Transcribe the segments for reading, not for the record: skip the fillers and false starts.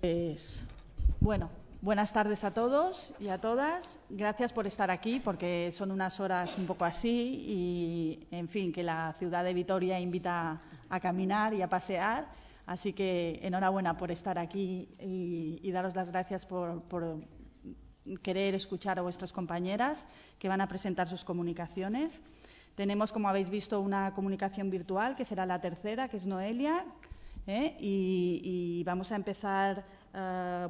Pues, bueno, buenas tardes a todos y a todas. Gracias por estar aquí, porque son unas horas un poco así y, en fin, que la ciudad de Vitoria invita a caminar y a pasear. Así que enhorabuena por estar aquí y daros las gracias por querer escuchar a vuestras compañeras que van a presentar sus comunicaciones. Tenemos, como habéis visto, una comunicación virtual, que será la tercera, que es Noelia. Y vamos a empezar.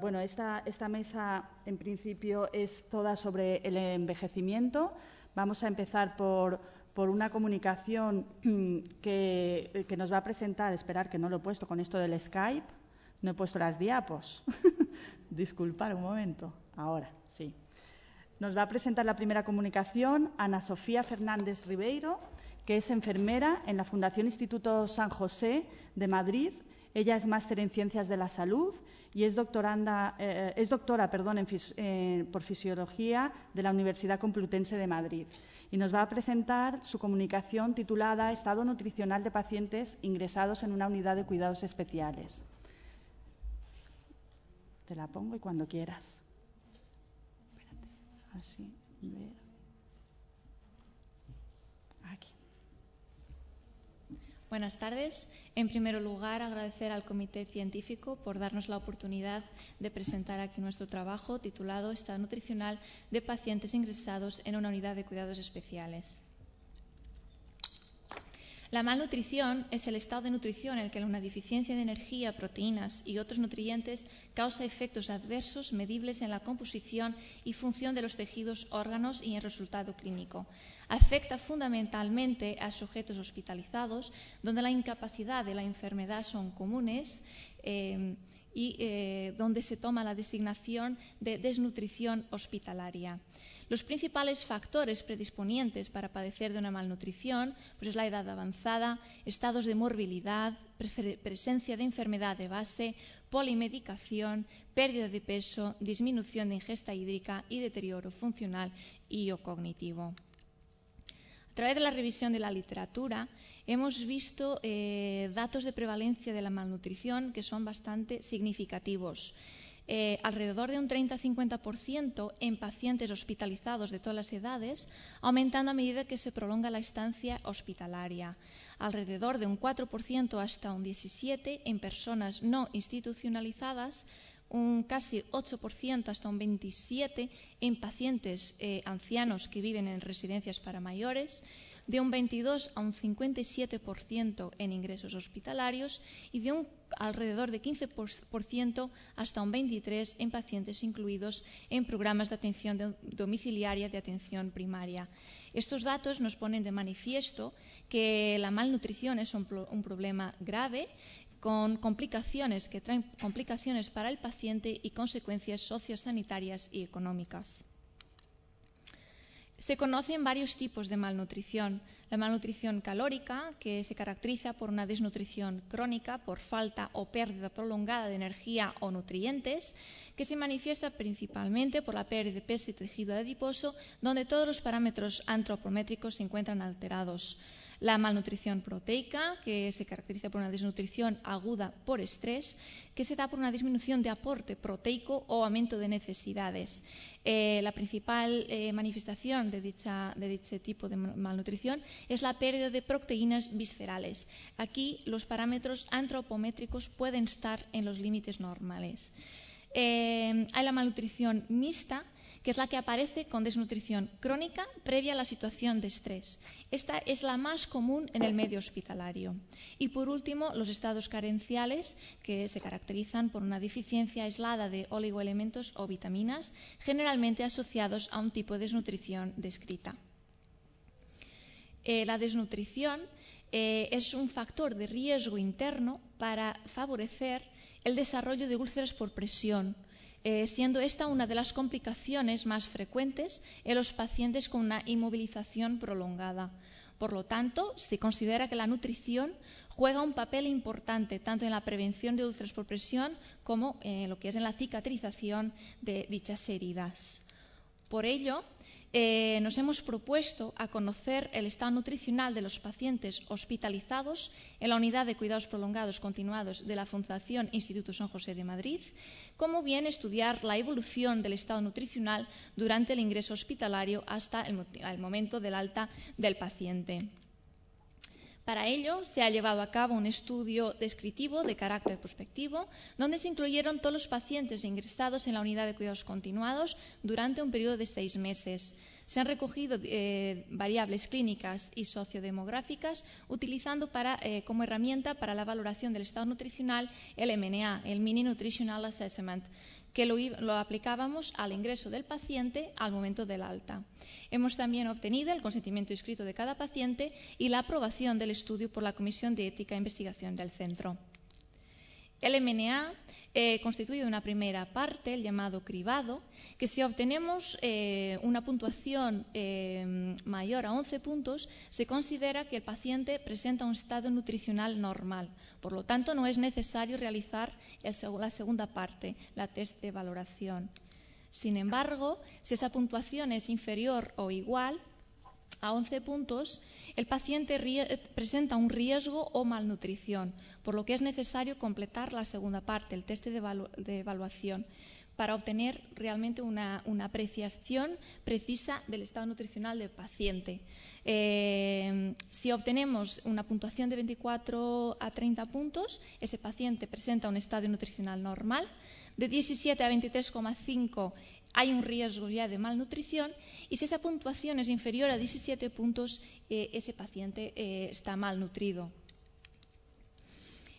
Bueno, esta mesa en principio es toda sobre el envejecimiento. Vamos a empezar por una comunicación que nos va a presentar. Esperar, que no lo he puesto con esto del Skype, no he puesto las diapos. Disculpad un momento. Ahora sí. Nos va a presentar la primera comunicación Ana Sofía Fernández Ribeiro, que es enfermera en la Fundación Instituto San José de Madrid. Ella es máster en Ciencias de la Salud y es doctora por Fisiología de la Universidad Complutense de Madrid. Y nos va a presentar su comunicación titulada Estado nutricional de pacientes ingresados en una unidad de cuidados especiales. Te la pongo y cuando quieras. Espérate, así, ver. Aquí. Buenas tardes. En primer lugar, agradecer al Comité Científico por darnos la oportunidad de presentar aquí nuestro trabajo titulado Estado nutricional de pacientes ingresados en una unidad de cuidados especiales. La malnutrición es el estado de nutrición en el que una deficiencia de energía, proteínas y otros nutrientes causa efectos adversos medibles en la composición y función de los tejidos, órganos y en resultado clínico. Afecta fundamentalmente a sujetos hospitalizados, donde la incapacidad de la enfermedad son comunes y donde se toma la designación de desnutrición hospitalaria. Los principales factores predisponientes para padecer de una malnutrición pues es la edad avanzada, estados de morbilidad, presencia de enfermedad de base, polimedicación, pérdida de peso, disminución de ingesta hídrica y deterioro funcional y o cognitivo. A través de la revisión de la literatura hemos visto datos de prevalencia de la malnutrición que son bastante significativos. Alrededor de un 30-50% en pacientes hospitalizados de todas las edades, aumentando a medida que se prolonga la estancia hospitalaria. Alrededor de un 4% hasta un 17% en personas no institucionalizadas, un casi 8% hasta un 27% en pacientes ancianos que viven en residencias para mayores, de un 22 a un 57% en ingresos hospitalarios y de un alrededor de 15% hasta un 23% en pacientes incluidos en programas de atención domiciliaria de atención primaria. Estos datos nos ponen de manifiesto que la malnutrición es un problema grave, con complicaciones que traen complicaciones para el paciente y consecuencias sociosanitarias y económicas. Se conocen varios tipos de malnutrición. La malnutrición calórica, que se caracteriza por una desnutrición crónica, por falta o pérdida prolongada de energía o nutrientes, que se manifiesta principalmente por la pérdida de peso y tejido adiposo, donde todos los parámetros antropométricos se encuentran alterados. La malnutrición proteica, que se caracteriza por una desnutrición aguda por estrés, que se da por una disminución de aporte proteico o aumento de necesidades. La principal manifestación de dicho tipo de malnutrición es la pérdida de proteínas viscerales. Aquí los parámetros antropométricos pueden estar en los límites normales. Hay la malnutrición mixta, que es la que aparece con desnutrición crónica previa a la situación de estrés. Esta es la más común en el medio hospitalario. Y por último, los estados carenciales, que se caracterizan por una deficiencia aislada de oligoelementos o vitaminas, generalmente asociados a un tipo de desnutrición descrita. La desnutrición es un factor de riesgo interno para favorecer el desarrollo de úlceras por presión, siendo esta una de las complicaciones más frecuentes en los pacientes con una inmovilización prolongada. Por lo tanto, se considera que la nutrición juega un papel importante tanto en la prevención de úlceras por presión como en lo que es en la cicatrización de dichas heridas. Por ello, nos hemos propuesto a conocer el estado nutricional de los pacientes hospitalizados en la unidad de cuidados prolongados continuados de la Fundación Instituto San José de Madrid, como bien estudiar la evolución del estado nutricional durante el ingreso hospitalario hasta el momento del alta del paciente. Para ello, se ha llevado a cabo un estudio descriptivo de carácter prospectivo, donde se incluyeron todos los pacientes ingresados en la unidad de cuidados continuados durante un periodo de 6 meses. Se han recogido variables clínicas y sociodemográficas, utilizando como herramienta para la valoración del estado nutricional el MNA, el Mini Nutritional Assessment, que lo aplicábamos al ingreso del paciente al momento del alta. Hemos también obtenido el consentimiento escrito de cada paciente y la aprobación del estudio por la Comisión de Ética e Investigación del centro. El MNA constituye una primera parte, el llamado cribado, que si obtenemos una puntuación mayor a 11 puntos, se considera que el paciente presenta un estado nutricional normal. Por lo tanto, no es necesario realizar la segunda parte, la test de valoración. Sin embargo, si esa puntuación es inferior o igual a 11 puntos, el paciente presenta un riesgo o malnutrición, por lo que es necesario completar la segunda parte, el test de evaluación, para obtener realmente una apreciación precisa del estado nutricional del paciente. Si obtenemos una puntuación de 24 a 30 puntos, ese paciente presenta un estado nutricional normal. De 17 a 23,5 hay un riesgo ya de malnutrición, y si esa puntuación es inferior a 17 puntos, ese paciente está malnutrido.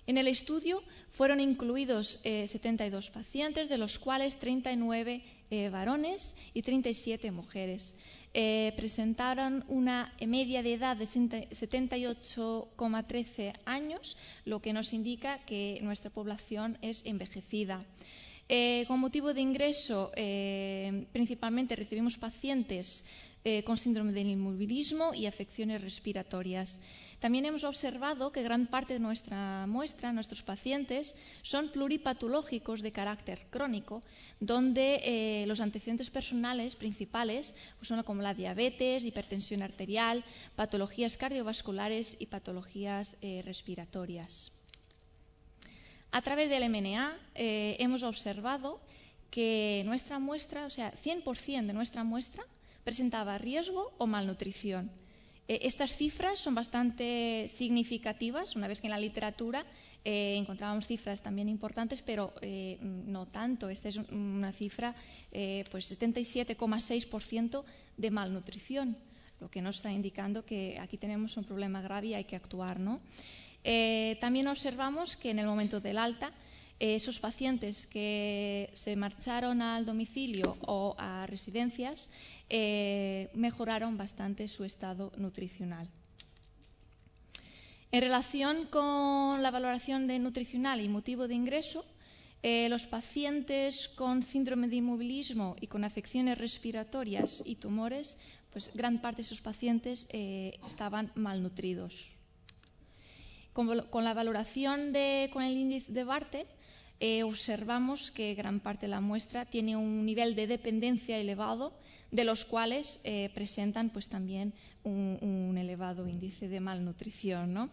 En el estudio fueron incluidos 72 pacientes, de los cuales 39 varones y 37 mujeres. Presentaron una media de edad de 78,13 años, lo que nos indica que nuestra población es envejecida. Con motivo de ingreso, principalmente recibimos pacientes con síndrome del inmovilismo y afecciones respiratorias. También hemos observado que gran parte de nuestra muestra, nuestros pacientes, son pluripatológicos de carácter crónico, donde los antecedentes personales principales son como la diabetes, hipertensión arterial, patologías cardiovasculares y patologías respiratorias. A través del MNA hemos observado que nuestra muestra, o sea, 100% de nuestra muestra, presentaba riesgo o malnutrición. Estas cifras son bastante significativas, una vez que en la literatura encontrábamos cifras también importantes, pero no tanto. Esta es una cifra, pues 77,6% de malnutrición, lo que nos está indicando que aquí tenemos un problema grave y hay que actuar, ¿no? También observamos que en el momento del alta, esos pacientes que se marcharon al domicilio o a residencias mejoraron bastante su estado nutricional. En relación con la valoración nutricional y motivo de ingreso, los pacientes con síndrome de inmovilismo y con afecciones respiratorias y tumores, pues gran parte de esos pacientes estaban malnutridos. Con la valoración con el índice de Bartel, observamos que gran parte de la muestra tiene un nivel de dependencia elevado, de los cuales presentan pues también un elevado índice de malnutrición, ¿no?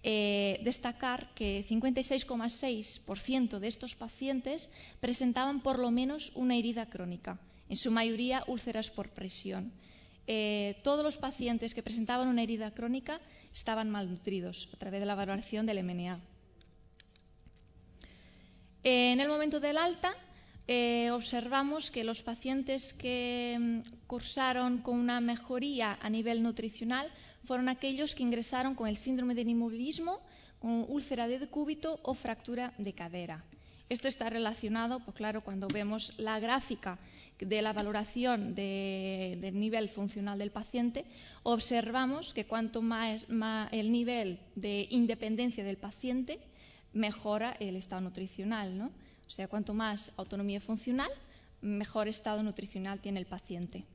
Destacar que 56,6% de estos pacientes presentaban por lo menos una herida crónica, en su mayoría úlceras por presión. Todos los pacientes que presentaban una herida crónica estaban malnutridos a través de la valoración del MNA. En el momento del alta, observamos que los pacientes que cursaron con una mejoría a nivel nutricional fueron aquellos que ingresaron con el síndrome del inmovilismo, con úlcera de decúbito o fractura de cadera. Esto está relacionado, pues claro, cuando vemos la gráfica de la valoración del nivel funcional del paciente, observamos que cuanto más el nivel de independencia del paciente, mejora el estado nutricional, ¿no? O sea, cuanto más autonomía funcional, mejor estado nutricional tiene el paciente.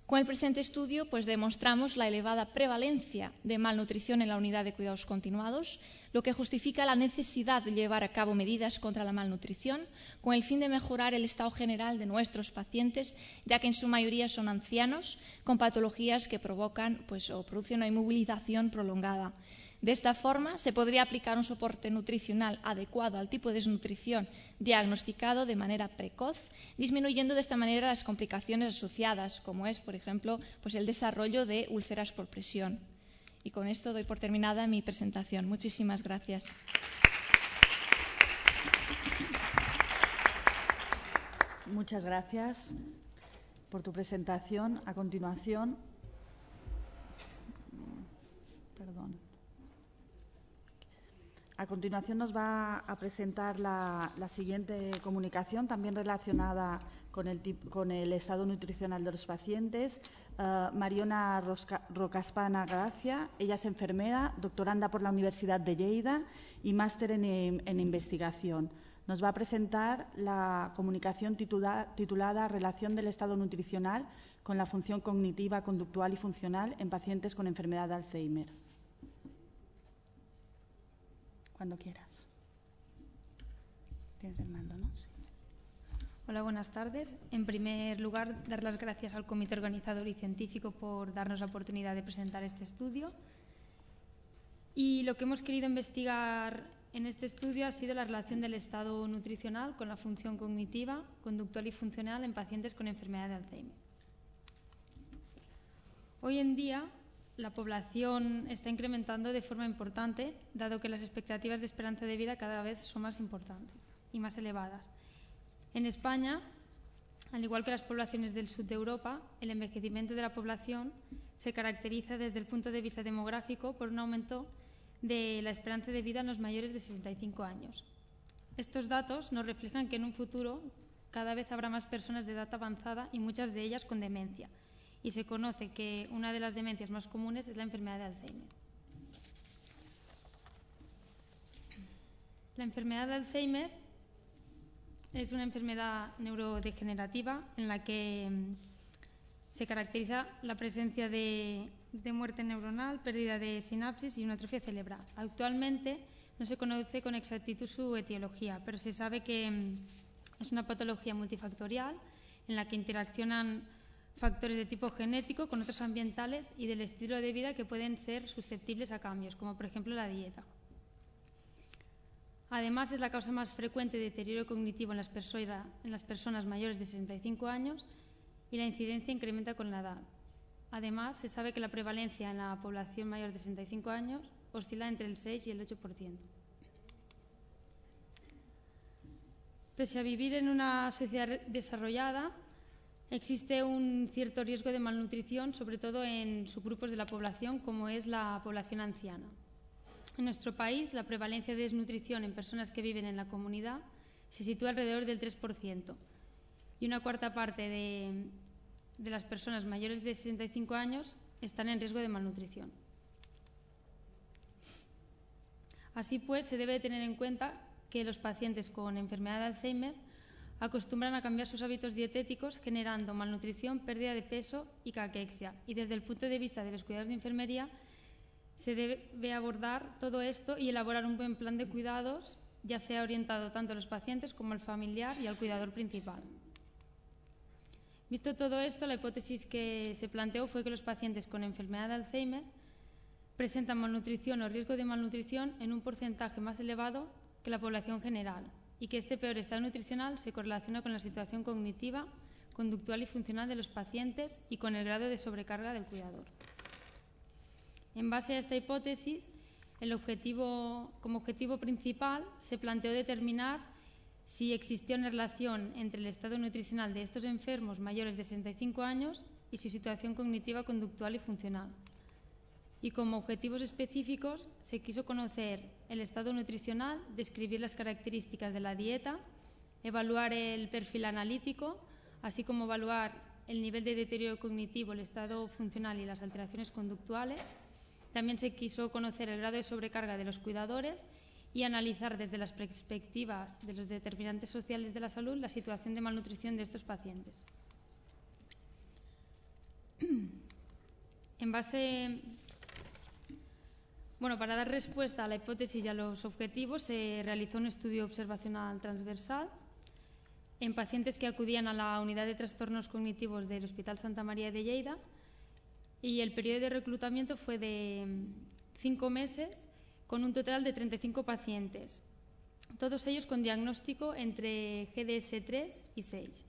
Con el presente estudio, pues demostramos la elevada prevalencia de malnutrición en la unidad de cuidados continuados, lo que justifica la necesidad de llevar a cabo medidas contra la malnutrición con el fin de mejorar el estado general de nuestros pacientes, ya que en su mayoría son ancianos con patologías que provocan o producen una inmovilización prolongada. De esta forma, se podría aplicar un soporte nutricional adecuado al tipo de desnutrición diagnosticado de manera precoz, disminuyendo de esta manera las complicaciones asociadas, como es, por ejemplo, el desarrollo de úlceras por presión. Y con esto doy por terminada mi presentación. Muchísimas gracias. Muchas gracias por tu presentación. A continuación, nos va a presentar la siguiente comunicación, también relacionada con el estado nutricional de los pacientes. Mariona Rocaspana Gracia, ella es enfermera, doctoranda por la Universidad de Lleida y máster en investigación. Nos va a presentar la comunicación titulada Relación del estado nutricional con la función cognitiva, conductual y funcional en pacientes con enfermedad de Alzheimer. Cuando quieras. Tienes el mando, ¿no? Sí. Hola, buenas tardes. En primer lugar, dar las gracias al comité organizador y científico por darnos la oportunidad de presentar este estudio. Y lo que hemos querido investigar en este estudio ha sido la relación del estado nutricional con la función cognitiva, conductual y funcional en pacientes con enfermedad de Alzheimer. Hoy en día, la población está incrementando de forma importante, dado que las expectativas de esperanza de vida cada vez son más importantes y más elevadas. En España, al igual que las poblaciones del sur de Europa, el envejecimiento de la población se caracteriza desde el punto de vista demográfico por un aumento de la esperanza de vida en los mayores de 65 años. Estos datos nos reflejan que en un futuro cada vez habrá más personas de edad avanzada y muchas de ellas con demencia. Y se conoce que una de las demencias más comunes es la enfermedad de Alzheimer. La enfermedad de Alzheimer es una enfermedad neurodegenerativa en la que se caracteriza la presencia de muerte neuronal, pérdida de sinapsis y una atrofia cerebral. Actualmente no se conoce con exactitud su etiología, pero se sabe que es una patología multifactorial en la que interaccionan factores de tipo genético con otros ambientales y del estilo de vida que pueden ser susceptibles a cambios, como por ejemplo la dieta. Además, es la causa más frecuente de deterioro cognitivo en las personas mayores de 65 años y la incidencia incrementa con la edad. Además, se sabe que la prevalencia en la población mayor de 65 años oscila entre el 6 y el 8%. Pese a vivir en una sociedad desarrollada, existe un cierto riesgo de malnutrición, sobre todo en subgrupos de la población, como es la población anciana. En nuestro país, la prevalencia de desnutrición en personas que viven en la comunidad se sitúa alrededor del 3%, y una cuarta parte de las personas mayores de 65 años están en riesgo de malnutrición. Así pues, se debe tener en cuenta que los pacientes con enfermedad de Alzheimer acostumbran a cambiar sus hábitos dietéticos, generando malnutrición, pérdida de peso y caquexia. Y desde el punto de vista de los cuidados de enfermería, se debe abordar todo esto y elaborar un buen plan de cuidados, ya sea orientado tanto a los pacientes como al familiar y al cuidador principal. Visto todo esto, la hipótesis que se planteó fue que los pacientes con enfermedad de Alzheimer presentan malnutrición o riesgo de malnutrición en un porcentaje más elevado que la población general, y que este peor estado nutricional se correlaciona con la situación cognitiva, conductual y funcional de los pacientes y con el grado de sobrecarga del cuidador. En base a esta hipótesis, como objetivo principal se planteó determinar si existía una relación entre el estado nutricional de estos enfermos mayores de 65 años y su situación cognitiva, conductual y funcional. Y como objetivos específicos se quiso conocer el estado nutricional, describir las características de la dieta, evaluar el perfil analítico, así como evaluar el nivel de deterioro cognitivo, el estado funcional y las alteraciones conductuales. También se quiso conocer el grado de sobrecarga de los cuidadores y analizar desde las perspectivas de los determinantes sociales de la salud la situación de malnutrición de estos pacientes. Para dar respuesta a la hipótesis y a los objetivos, se realizó un estudio observacional transversal en pacientes que acudían a la unidad de trastornos cognitivos del Hospital Santa María de Lleida, y el periodo de reclutamiento fue de 5 meses, con un total de 35 pacientes, todos ellos con diagnóstico entre GDS 3 y 6.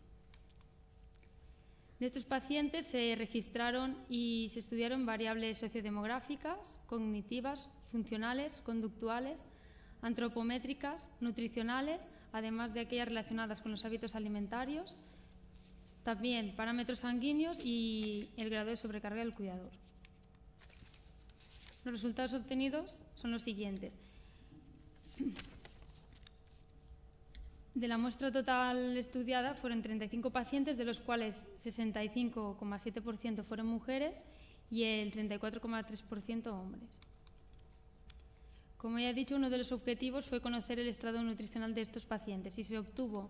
De estos pacientes se registraron y se estudiaron variables sociodemográficas, cognitivas, funcionales, conductuales, antropométricas, nutricionales, además de aquellas relacionadas con los hábitos alimentarios, también parámetros sanguíneos y el grado de sobrecarga del cuidador. Los resultados obtenidos son los siguientes. De la muestra total estudiada fueron 35 pacientes, de los cuales 65,7% fueron mujeres y el 34,3% hombres. Como ya he dicho, uno de los objetivos fue conocer el estado nutricional de estos pacientes, y se obtuvo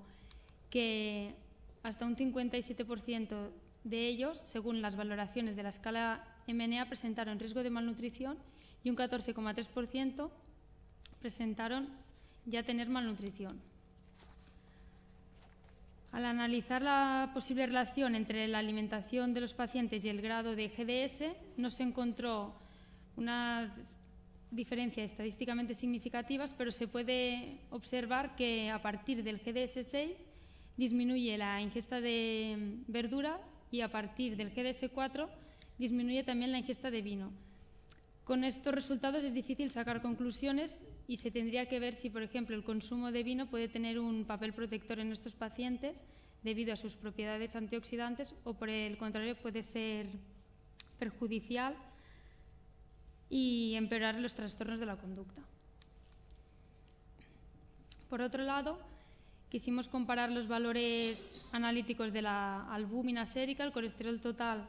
que hasta un 57% de ellos, según las valoraciones de la escala MNA, presentaron riesgo de malnutrición, y un 14,3% presentaron ya tener malnutrición. Al analizar la posible relación entre la alimentación de los pacientes y el grado de GDS, no se encontró una diferencia estadísticamente significativas, pero se puede observar que a partir del GDS 6 disminuye la ingesta de verduras, y a partir del GDS 4 disminuye también la ingesta de vino. Con estos resultados es difícil sacar conclusiones, y se tendría que ver si, por ejemplo, el consumo de vino puede tener un papel protector en estos pacientes debido a sus propiedades antioxidantes, o por el contrario puede ser perjudicial y empeorar los trastornos de la conducta. Por otro lado, quisimos comparar los valores analíticos de la albúmina sérica, el colesterol total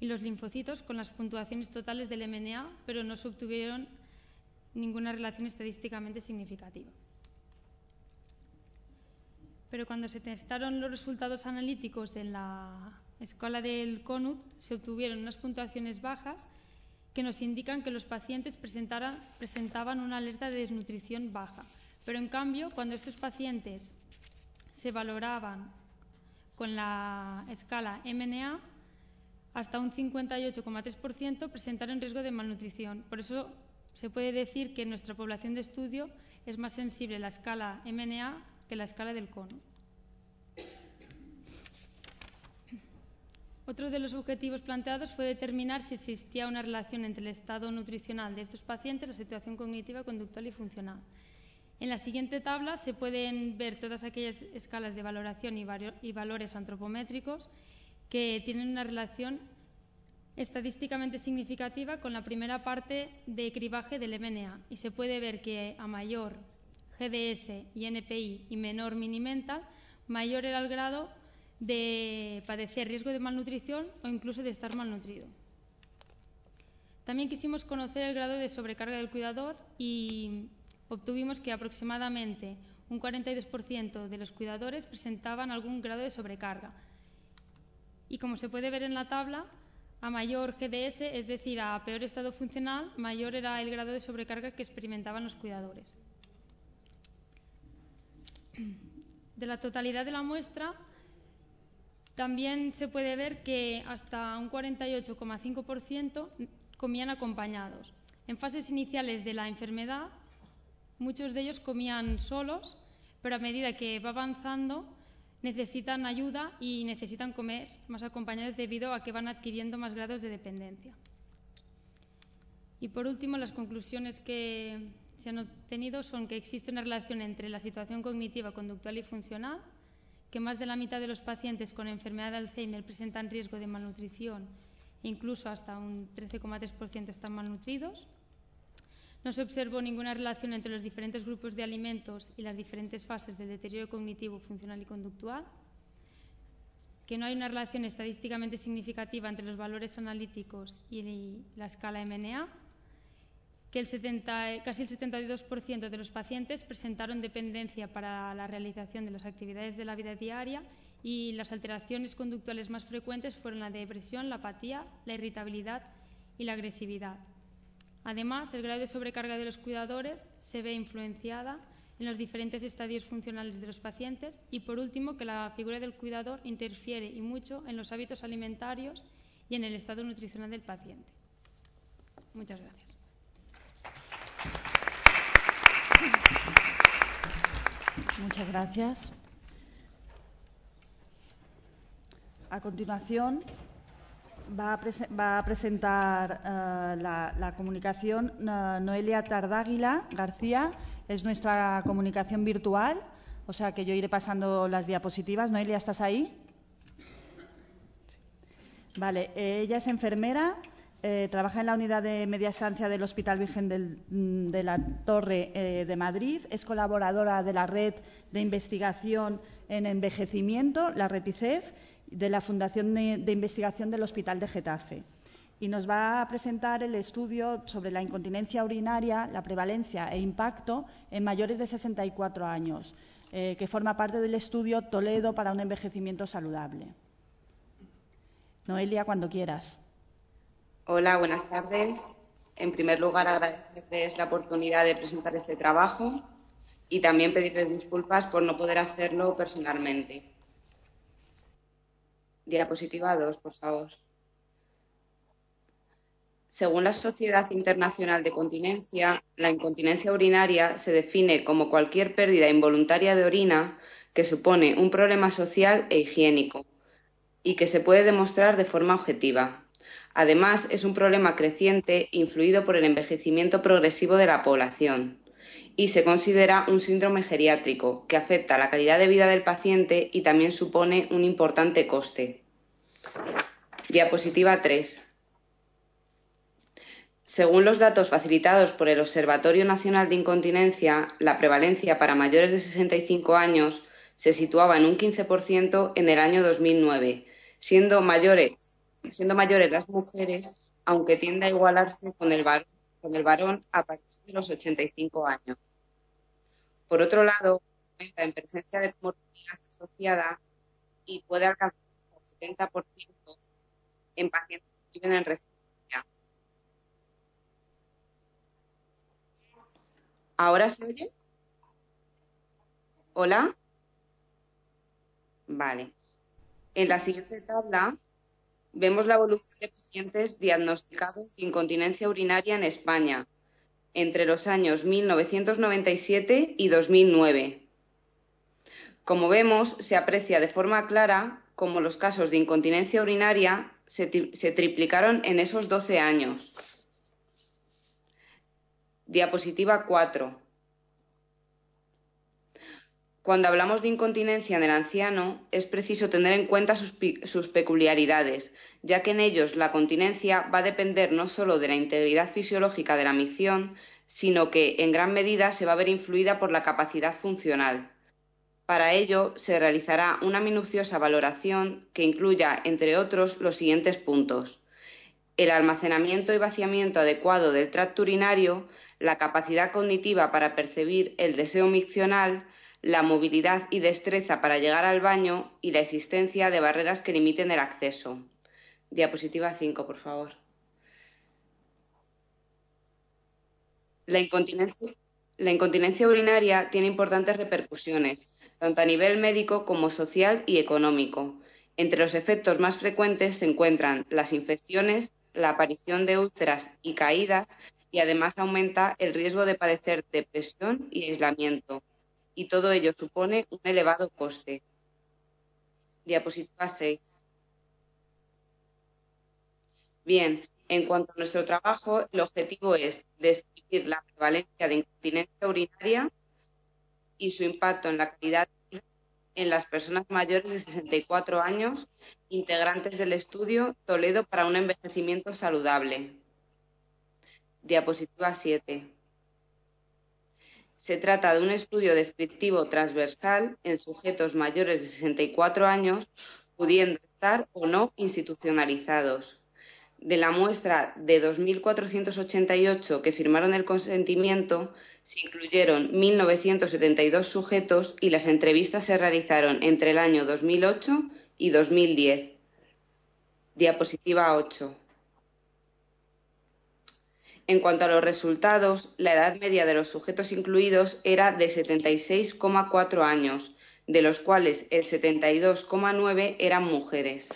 y los linfocitos con las puntuaciones totales del MNA, pero no se obtuvieron ninguna relación estadísticamente significativa. Pero cuando se testaron los resultados analíticos en la escala del CONUT, se obtuvieron unas puntuaciones bajas que nos indican que los pacientes presentaban una alerta de desnutrición baja. Pero en cambio, cuando estos pacientes se valoraban con la escala MNA, hasta un 58,3% presentaron riesgo de malnutrición. Por eso se puede decir que en nuestra población de estudio es más sensible la escala MNA que la escala del CONUT. Otro de los objetivos planteados fue determinar si existía una relación entre el estado nutricional de estos pacientes, la situación cognitiva, conductual y funcional. En la siguiente tabla se pueden ver todas aquellas escalas de valoración y valores antropométricos que tienen una relación estadísticamente significativa con la primera parte de cribaje del MNA, y se puede ver que a mayor GDS y NPI y menor Mini-Mental, mayor era el grado de padecer riesgo de malnutrición o incluso de estar malnutrido. También quisimos conocer el grado de sobrecarga del cuidador, y obtuvimos que aproximadamente un 42% de los cuidadores presentaban algún grado de sobrecarga. Y como se puede ver en la tabla, a mayor GDS, es decir, a peor estado funcional, mayor era el grado de sobrecarga que experimentaban los cuidadores. De la totalidad de la muestra, también se puede ver que hasta un 48,5% comían acompañados. En fases iniciales de la enfermedad, muchos de ellos comían solos, pero a medida que va avanzando necesitan ayuda y necesitan comer más acompañados debido a que van adquiriendo más grados de dependencia. Y por último, las conclusiones que se han obtenido son que existe una relación entre la situación cognitiva, conductual y funcional, que más de la mitad de los pacientes con enfermedad de Alzheimer presentan riesgo de malnutrición, e incluso hasta un 13,3% están malnutridos. No se observó ninguna relación entre los diferentes grupos de alimentos y las diferentes fases del deterioro cognitivo, funcional y conductual, que no hay una relación estadísticamente significativa entre los valores analíticos y la escala MNA, que casi el 72% de los pacientes presentaron dependencia para la realización de las actividades de la vida diaria y las alteraciones conductuales más frecuentes fueron la depresión, la apatía, la irritabilidad y la agresividad. Además, el grado de sobrecarga de los cuidadores se ve influenciada en los diferentes estadios funcionales de los pacientes y, por último, que la figura del cuidador interfiere y mucho en los hábitos alimentarios y en el estado nutricional del paciente. Muchas gracias. Muchas gracias. A continuación, va a presentar la comunicación Noelia Tardáguila García. Es nuestra comunicación virtual, o sea que yo iré pasando las diapositivas. Noelia, ¿estás ahí? Vale, ella es enfermera, trabaja en la unidad de media estancia del Hospital Virgen de la Torre de Madrid, es colaboradora de la Red de Investigación en Envejecimiento, la RETICEF, de la Fundación de Investigación del Hospital de Getafe. Y nos va a presentar el estudio sobre la incontinencia urinaria, la prevalencia e impacto en mayores de 64 años, que forma parte del estudio Toledo para un envejecimiento saludable. Noelia, cuando quieras. Hola, buenas tardes. En primer lugar, agradecerles la oportunidad de presentar este trabajo y también pedirles disculpas por no poder hacerlo personalmente. Diapositiva 2, por favor. Según la Sociedad Internacional de Continencia, la incontinencia urinaria se define como cualquier pérdida involuntaria de orina que supone un problema social e higiénico y que se puede demostrar de forma objetiva. Además, es un problema creciente influido por el envejecimiento progresivo de la población y se considera un síndrome geriátrico que afecta a la calidad de vida del paciente y también supone un importante coste. Diapositiva 3. Según los datos facilitados por el Observatorio Nacional de Incontinencia, la prevalencia para mayores de 65 años se situaba en un 15% en el año 2009, siendo mayores las mujeres, aunque tiende a igualarse con el varón a partir de los 85 años. Por otro lado, aumenta en presencia de comorbilidad asociada y puede alcanzar el 70% en pacientes que viven en residencia. ¿Ahora se oye? ¿Hola? Vale. En la siguiente tabla vemos la evolución de pacientes diagnosticados de incontinencia urinaria en España entre los años 1997 y 2009. Como vemos, se aprecia de forma clara cómo los casos de incontinencia urinaria se triplicaron en esos 12 años. Diapositiva 4. Cuando hablamos de incontinencia en el anciano, es preciso tener en cuenta sus peculiaridades, ya que en ellos la continencia va a depender no solo de la integridad fisiológica de la micción, sino que en gran medida se va a ver influida por la capacidad funcional. Para ello, se realizará una minuciosa valoración que incluya, entre otros, los siguientes puntos: el almacenamiento y vaciamiento adecuado del tracto urinario, la capacidad cognitiva para percibir el deseo miccional, la movilidad y destreza para llegar al baño y la existencia de barreras que limiten el acceso. Diapositiva 5, por favor. La incontinencia urinaria tiene importantes repercusiones, tanto a nivel médico como social y económico. Entre los efectos más frecuentes se encuentran las infecciones, la aparición de úlceras y caídas, y además aumenta el riesgo de padecer depresión y aislamiento. Y todo ello supone un elevado coste. Diapositiva 6. Bien, en cuanto a nuestro trabajo, el objetivo es describir la prevalencia de incontinencia urinaria y su impacto en la calidad de vida en las personas mayores de 64 años, integrantes del estudio Toledo para un envejecimiento saludable. Diapositiva 7. Se trata de un estudio descriptivo transversal en sujetos mayores de 64 años, pudiendo estar o no institucionalizados. De la muestra de 2.488 que firmaron el consentimiento, se incluyeron 1.972 sujetos y las entrevistas se realizaron entre el año 2008 y 2010. Diapositiva 8. En cuanto a los resultados, la edad media de los sujetos incluidos era de 76,4 años, de los cuales el 72,9 eran mujeres.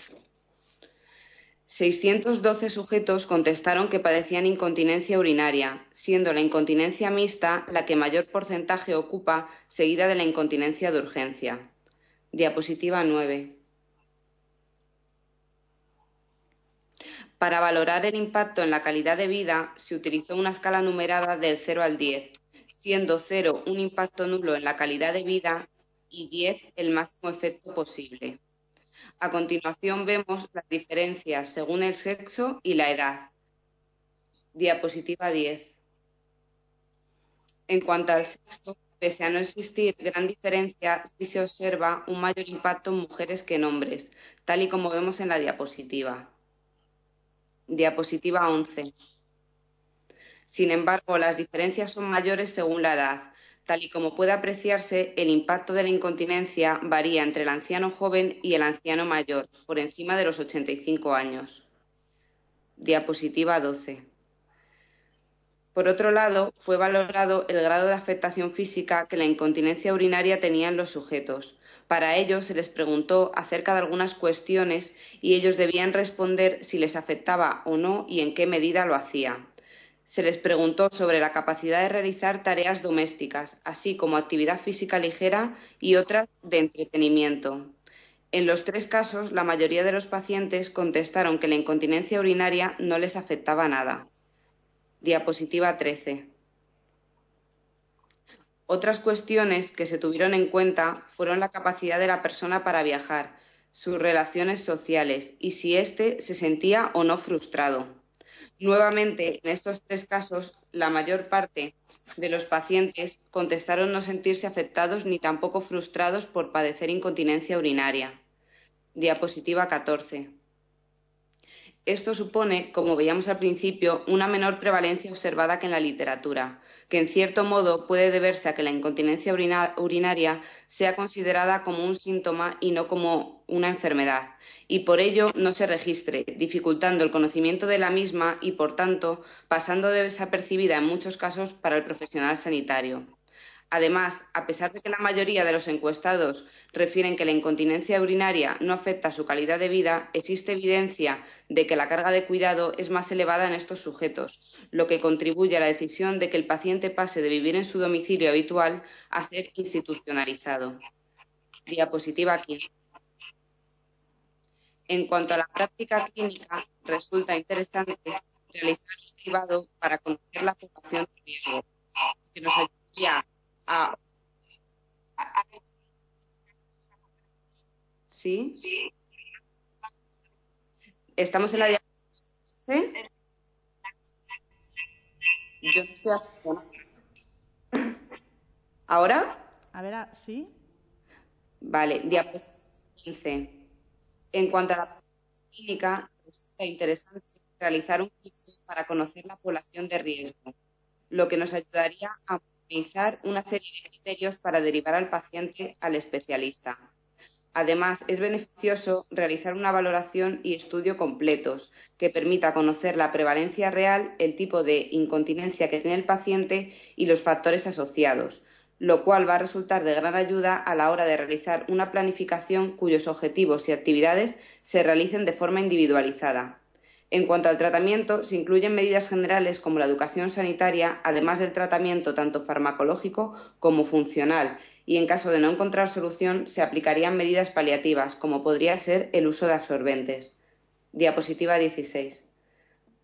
612 sujetos contestaron que padecían incontinencia urinaria, siendo la incontinencia mixta la que mayor porcentaje ocupa, seguida de la incontinencia de urgencia. Diapositiva 9. Para valorar el impacto en la calidad de vida, se utilizó una escala numerada del 0 al 10, siendo 0 un impacto nulo en la calidad de vida y 10 el máximo efecto posible. A continuación vemos las diferencias según el sexo y la edad. Diapositiva 10. En cuanto al sexo, pese a no existir gran diferencia, sí se observa un mayor impacto en mujeres que en hombres, tal y como vemos en la diapositiva. Diapositiva 11. Sin embargo, las diferencias son mayores según la edad. Tal y como puede apreciarse, el impacto de la incontinencia varía entre el anciano joven y el anciano mayor, por encima de los 85 años. Diapositiva 12. Por otro lado, fue valorado el grado de afectación física que la incontinencia urinaria tenía en los sujetos. Para ello, se les preguntó acerca de algunas cuestiones y ellos debían responder si les afectaba o no y en qué medida lo hacía. Se les preguntó sobre la capacidad de realizar tareas domésticas, así como actividad física ligera y otras de entretenimiento. En los 3 casos, la mayoría de los pacientes contestaron que la incontinencia urinaria no les afectaba nada. Diapositiva 13. Otras cuestiones que se tuvieron en cuenta fueron la capacidad de la persona para viajar, sus relaciones sociales y si éste se sentía o no frustrado. Nuevamente, en estos 3 casos, la mayor parte de los pacientes contestaron no sentirse afectados ni tampoco frustrados por padecer incontinencia urinaria. Diapositiva 14. Esto supone, como veíamos al principio, una menor prevalencia observada que en la literatura, que en cierto modo puede deberse a que la incontinencia urinaria sea considerada como un síntoma y no como una enfermedad, y por ello no se registre, dificultando el conocimiento de la misma y, por tanto, pasando desapercibida en muchos casos para el profesional sanitario. Además, a pesar de que la mayoría de los encuestados refieren que la incontinencia urinaria no afecta a su calidad de vida, existe evidencia de que la carga de cuidado es más elevada en estos sujetos, lo que contribuye a la decisión de que el paciente pase de vivir en su domicilio habitual a ser institucionalizado. Diapositiva 15. En cuanto a la práctica clínica, resulta interesante realizar un cribado para conocer la población de riesgo, que nos ayudaría a... ¿Sí? ¿Estamos en la diapositiva? Yo no estoy haciendo. ¿Ahora? A ver, ¿sí? Vale, diapositiva 15. En cuanto a la práctica clínica, resulta interesante realizar un cribado para conocer la población de riesgo, lo que nos ayudaría a optimizar una serie de criterios para derivar al paciente al especialista. Además, es beneficioso realizar una valoración y estudio completos que permita conocer la prevalencia real, el tipo de incontinencia que tiene el paciente y los factores asociados, lo cual va a resultar de gran ayuda a la hora de realizar una planificación cuyos objetivos y actividades se realicen de forma individualizada. En cuanto al tratamiento, se incluyen medidas generales como la educación sanitaria, además del tratamiento tanto farmacológico como funcional, y en caso de no encontrar solución, se aplicarían medidas paliativas, como podría ser el uso de absorbentes. Diapositiva 16.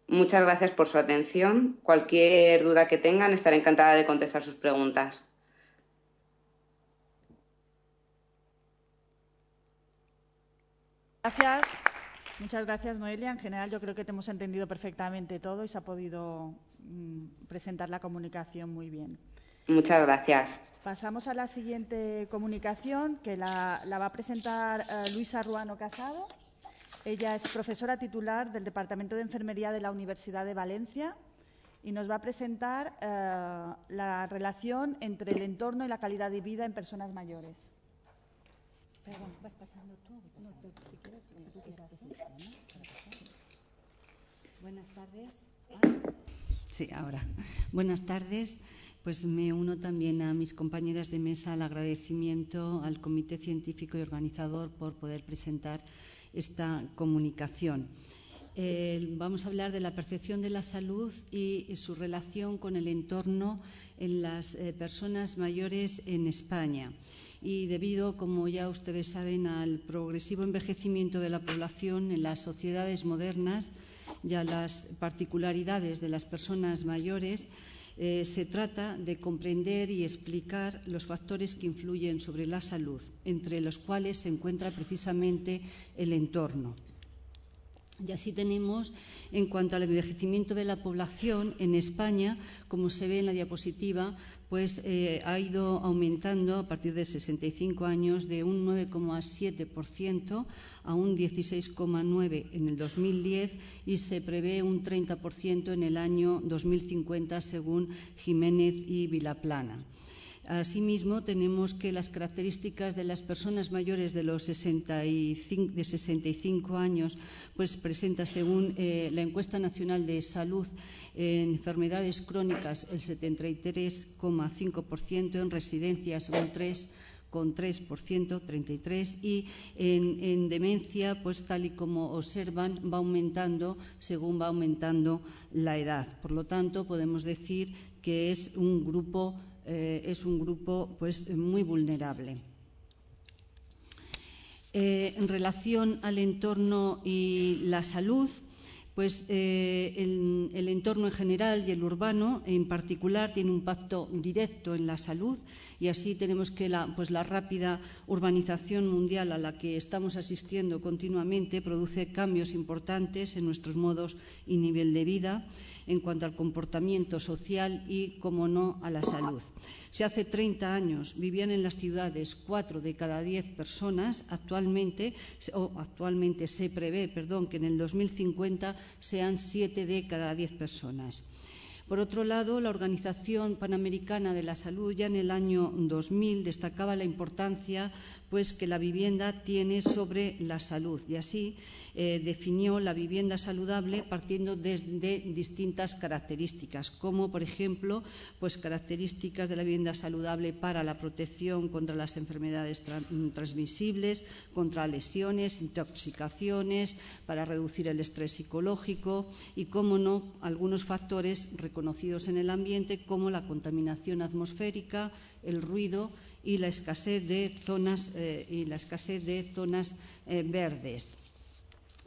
Muchas gracias por su atención. Cualquier duda que tengan, estaré encantada de contestar sus preguntas. Gracias. Muchas gracias, Noelia. En general, yo creo que te hemos entendido perfectamente todo y se ha podido presentar la comunicación muy bien. Muchas gracias. Pasamos a la siguiente comunicación, que la va a presentar Luisa Ruano Casado. Ella es profesora titular del Departamento de Enfermería de la Universidad de Valencia y nos va a presentar la relación entre el entorno y la calidad de vida en personas mayores. Perdón, vas pasando tú. Si quieres, lo que tú quieras. Buenas tardes. Sí, ahora. Buenas tardes. Pues me uno también a mis compañeras de mesa al agradecimiento al Comité Científico y Organizador por poder presentar esta comunicación. Vamos a hablar de la percepción de la salud y su relación con el entorno en las personas mayores en España. Y debido, como ya ustedes saben, al progresivo envejecimiento de la población en las sociedades modernas y a las particularidades de las personas mayores, se trata de comprender y explicar los factores que influyen sobre la salud, entre los cuales se encuentra precisamente el entorno. Y así tenemos, en cuanto al envejecimiento de la población en España, como se ve en la diapositiva, pues ha ido aumentando a partir de 65 años de un 9,7% a un 16,9% en el 2010 y se prevé un 30% en el año 2050 según Jiménez y Vilaplana. Asimismo, tenemos que las características de las personas mayores de los 65 años pues presenta, según la Encuesta Nacional de Salud en enfermedades crónicas, el 73,5%, en residencias un 3,3%, 33%, y en demencia, pues tal y como observan, va aumentando según va aumentando la edad. Por lo tanto, podemos decir que es un grupo pues muy vulnerable. En relación al entorno y la salud, pues el entorno en general y el urbano en particular tiene un impacto directo en la salud, y así tenemos que la rápida urbanización mundial a la que estamos asistiendo continuamente produce cambios importantes en nuestros modos y nivel de vida en cuanto al comportamiento social y, como no, a la salud. Si hace 30 años vivían en las ciudades 4 de cada 10 personas, actualmente se prevé que en el 2050 sean 7 de cada 10 personas. Por otro lado, la Organización Panamericana de la Salud ya en el año 2000 destacaba la importancia que la vivienda tiene sobre la salud, y así definió la vivienda saludable partiendo de distintas características, como por ejemplo características de la vivienda saludable para la protección contra las enfermedades transmisibles, contra lesiones, intoxicaciones, para reducir el estrés psicológico y, como no, algunos factores reconocidos en el ambiente como la contaminación atmosférica, el ruido y la escasez de zonas verdes.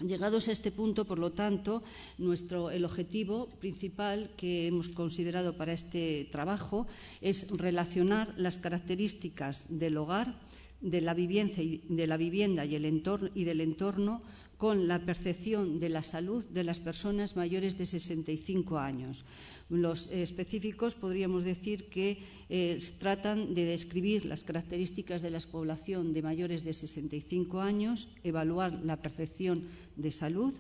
Llegados a este punto, por lo tanto, el objetivo principal que hemos considerado para este trabajo es relacionar las características del hogar, de la vivienda y del entorno con la percepción de la salud de las personas mayores de 65 años. Los específicos podríamos decir que tratan de describir las características de la población de mayores de 65 años, evaluar la percepción de salud,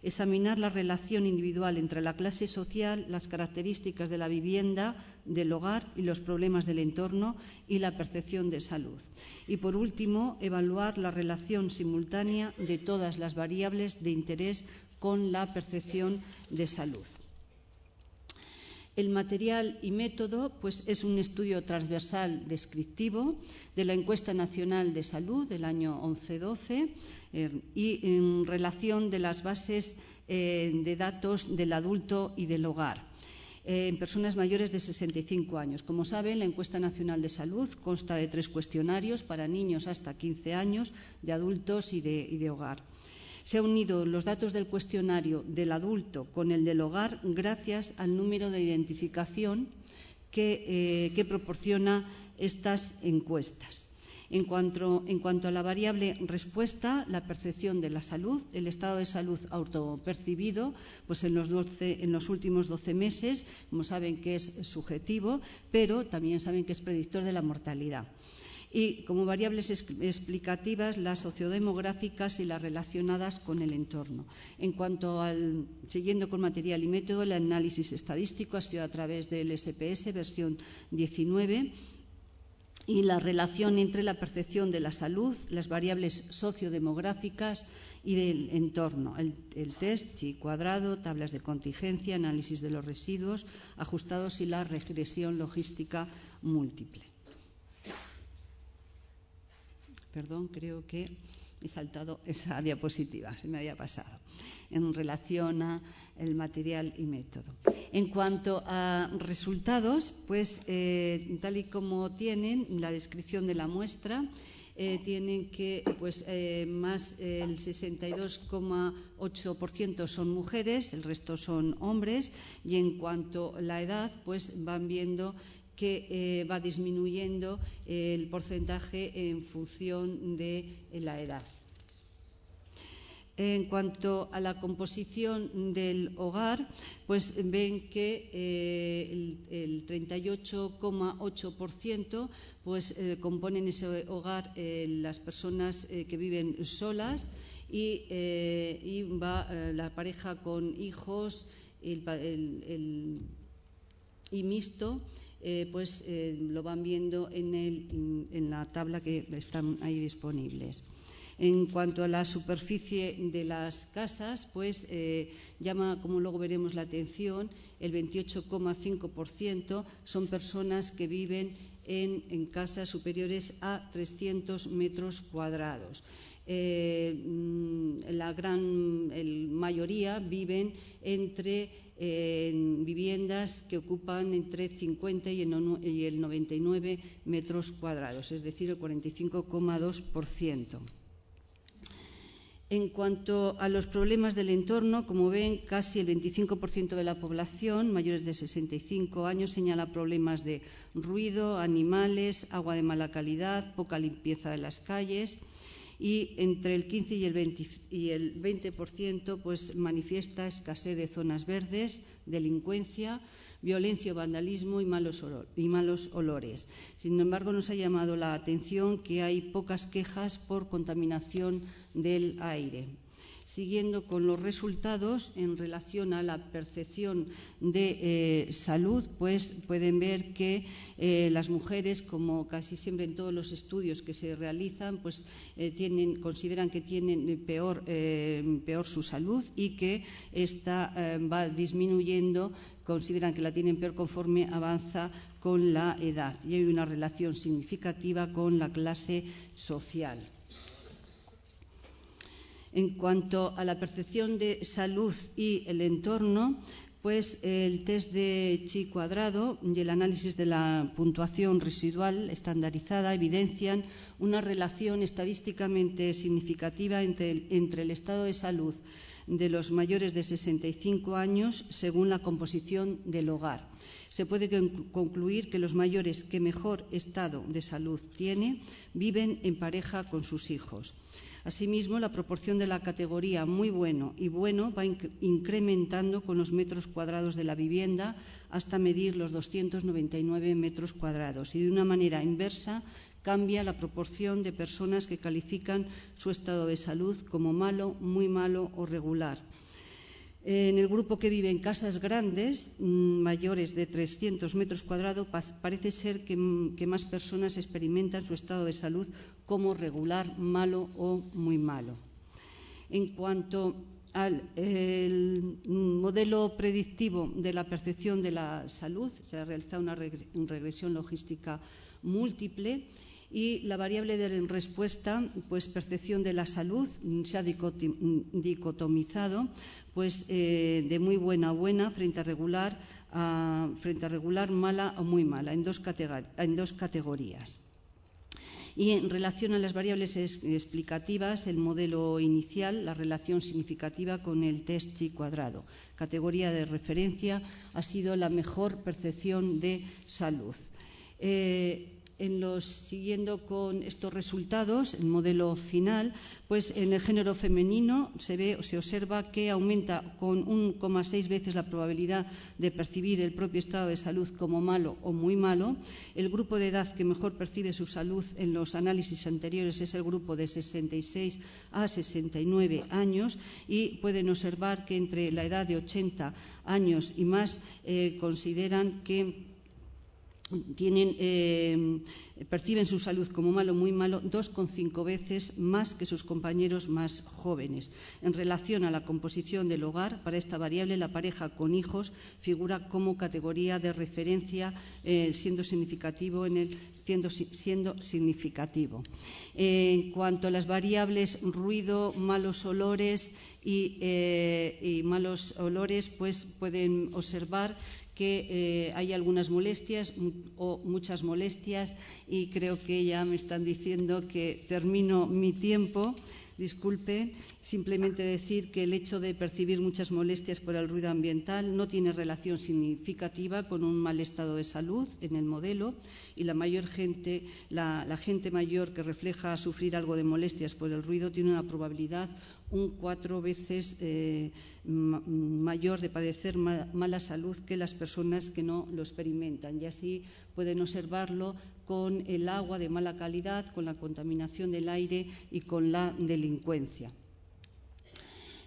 examinar la relación individual entre la clase social, las características de la vivienda, del hogar y los problemas del entorno y la percepción de salud. Y, por último, evaluar la relación simultánea de todas las variables de interés con la percepción de salud. El material y método es un estudio transversal descriptivo de la Encuesta Nacional de Salud del año 11-12 y en relación de las bases de datos del adulto y del hogar en personas mayores de 65 años. Como saben, la Encuesta Nacional de Salud consta de 3 cuestionarios para niños hasta 15 años, de adultos y de hogar. Se han unido los datos del cuestionario del adulto con el del hogar gracias al número de identificación que proporciona estas encuestas. En cuanto a la variable respuesta, la percepción de la salud, el estado de salud autopercibido, en los últimos 12 meses, como saben que es subjetivo, pero también saben que es predictor de la mortalidad. y como variables explicativas las sociodemográficas y las relacionadas con el entorno. En cuanto al, siguiendo con material y método, el análisis estadístico ha sido a través del SPS versión 19 y la relación entre la percepción de la salud, las variables sociodemográficas y del entorno. El test chi cuadrado, tablas de contingencia, análisis de los residuos ajustados y la regresión logística múltiple. Perdón, creo que he saltado esa diapositiva, se me había pasado, en relación a el material y método. En cuanto a resultados, pues tal y como tienen la descripción de la muestra, tienen que más el 62,8% son mujeres, el resto son hombres, y en cuanto a la edad, pues van viendo que va disminuyendo el porcentaje en función de la edad. En cuanto a la composición del hogar, pues ven que el 38,8% pues componen ese hogar las personas que viven solas y va la pareja con hijos y mixto. Lo van viendo en la tabla que están ahí disponibles. En cuanto a la superficie de las casas, pues llama, como luego veremos, la atención, el 28,5% son personas que viven en casas superiores a 300 metros cuadrados. La gran mayoría viven en viviendas que ocupan entre 50 y el 99 metros cuadrados, es decir, el 45,2%. En cuanto a los problemas del entorno, como ven, casi el 25% de la población, mayores de 65 años, señala problemas de ruido, animales, agua de mala calidad, poca limpieza de las calles, y entre el 15 y el 20% pues manifiesta escasez de zonas verdes, delincuencia, violencia, vandalismo y malos olores. Sin embargo, nos ha llamado la atención que hay pocas quejas por contaminación del aire. Siguiendo con los resultados en relación a la percepción de salud, pues pueden ver que las mujeres, como casi siempre en todos los estudios que se realizan, pues consideran que tienen peor su salud y que esta va disminuyendo, consideran que la tienen peor conforme avanza con la edad, y hay una relación significativa con la clase social. En cuanto a la percepción de salud y el entorno, pues el test de chi cuadrado y el análisis de la puntuación residual estandarizada evidencian una relación estadísticamente significativa entre el estado de salud de los mayores de 65 años según la composición del hogar. Se puede concluir que los mayores que mejor estado de salud tienen viven en pareja con sus hijos. Asimismo, la proporción de la categoría muy bueno y bueno va incrementando con los metros cuadrados de la vivienda hasta medir los 299 metros cuadrados, y de una manera inversa cambia la proporción de personas que califican su estado de salud como malo, muy malo o regular. En el grupo que vive en casas grandes, mayores de 300 metros cuadrados, parece ser que más personas experimentan su estado de salud como regular, malo o muy malo. En cuanto al modelo predictivo de la percepción de la salud, se ha realizado una regresión logística múltiple, y la variable de respuesta, pues percepción de la salud, se ha dicotomizado, pues de muy buena a buena frente a regular, mala o muy mala, en dos categorías. Y en relación a las variables explicativas, el modelo inicial, la relación significativa con el test chi cuadrado, categoría de referencia, ha sido la mejor percepción de salud. Siguiendo con estos resultados, el modelo final, pues en el género femenino se observa que aumenta con 1,6 veces la probabilidad de percibir el propio estado de salud como malo o muy malo. El grupo de edad que mejor percibe su salud en los análisis anteriores es el grupo de 66 a 69 años y pueden observar que entre la edad de 80 años y más consideran que perciben su salud como malo o muy malo 2,5 veces más que sus compañeros más jóvenes. En relación a la composición del hogar, para esta variable la pareja con hijos figura como categoría de referencia, siendo significativo. En cuanto a las variables ruido, malos olores y malos olores, pues pueden observar que hay algunas molestias o muchas molestias, y creo que ya me están diciendo que termino mi tiempo. Disculpe, simplemente decir que el hecho de percibir muchas molestias por el ruido ambiental no tiene relación significativa con un mal estado de salud en el modelo, y la gente mayor que refleja sufrir algo de molestias por el ruido tiene una probabilidad 4 veces mayor de padecer mala salud que las personas que no lo experimentan. Y así pueden observarlo con el agua de mala calidad, con la contaminación del aire y con la delincuencia.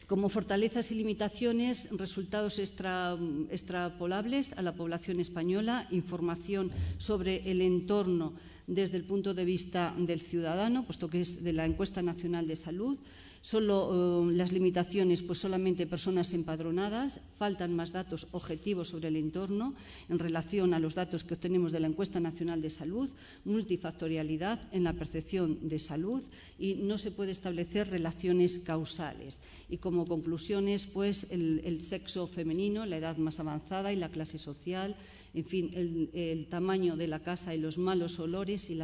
Como fortalezas y limitaciones, resultados extrapolables a la población española, información sobre el entorno desde el punto de vista del ciudadano, puesto que es de la Encuesta Nacional de Salud. Solo las limitaciones, pues solamente personas empadronadas. Faltan más datos objetivos sobre el entorno en relación a los datos que obtenemos de la Encuesta Nacional de Salud, multifactorialidad en la percepción de salud, y no se puede establecer relaciones causales. Y como conclusiones, pues el sexo femenino, la edad más avanzada y la clase social, en fin, el tamaño de la casa y los malos olores y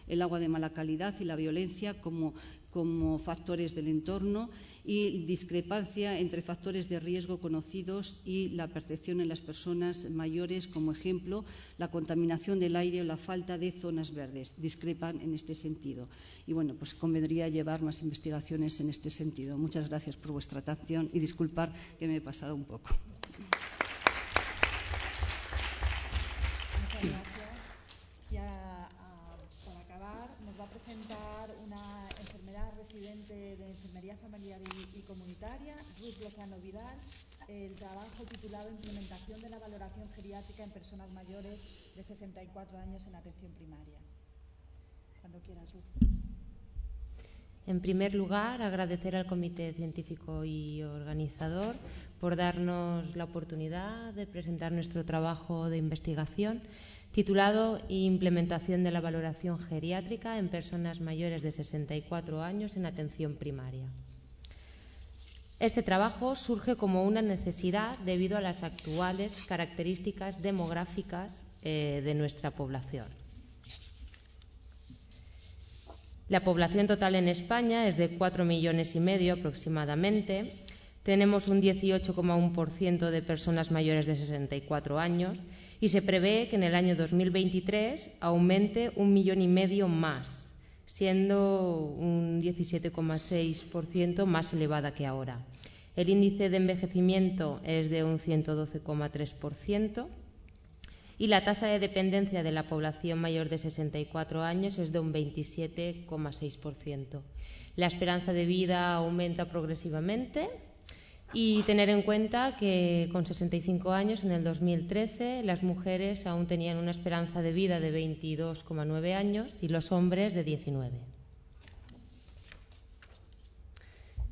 el agua de mala calidad y la violencia como factores del entorno, y discrepancia entre factores de riesgo conocidos y la percepción en las personas mayores, como ejemplo la contaminación del aire o la falta de zonas verdes. Discrepan en este sentido. Y bueno, pues convendría llevar más investigaciones en este sentido. Muchas gracias por vuestra atención y disculpar que me he pasado un poco. Muchas gracias. Ya para acabar, nos va a presentar una enfermera residente de Enfermería Familiar y Comunitaria, Ruth Lozano Vidal, el trabajo titulado Implementación de la valoración geriátrica en personas mayores de 64 años en atención primaria. Cuando quieras, Ruth. En primer lugar, agradecer al Comité Científico y Organizador por darnos la oportunidad de presentar nuestro trabajo de investigación titulado Implementación de la valoración geriátrica en personas mayores de 64 años en atención primaria. Este trabajo surge como una necesidad debido a las actuales características demográficas de nuestra población. La población total en España es de 4,5 millones aproximadamente. Tenemos un 18,1% de personas mayores de 64 años y se prevé que en el año 2023 aumente 1,5 millones más, siendo un 17,6% más elevada que ahora. El índice de envejecimiento es de un 112,3%. y la tasa de dependencia de la población mayor de 64 años es de un 27,6%. La esperanza de vida aumenta progresivamente y tener en cuenta que con 65 años en el 2013 las mujeres aún tenían una esperanza de vida de 22,9 años y los hombres de 19.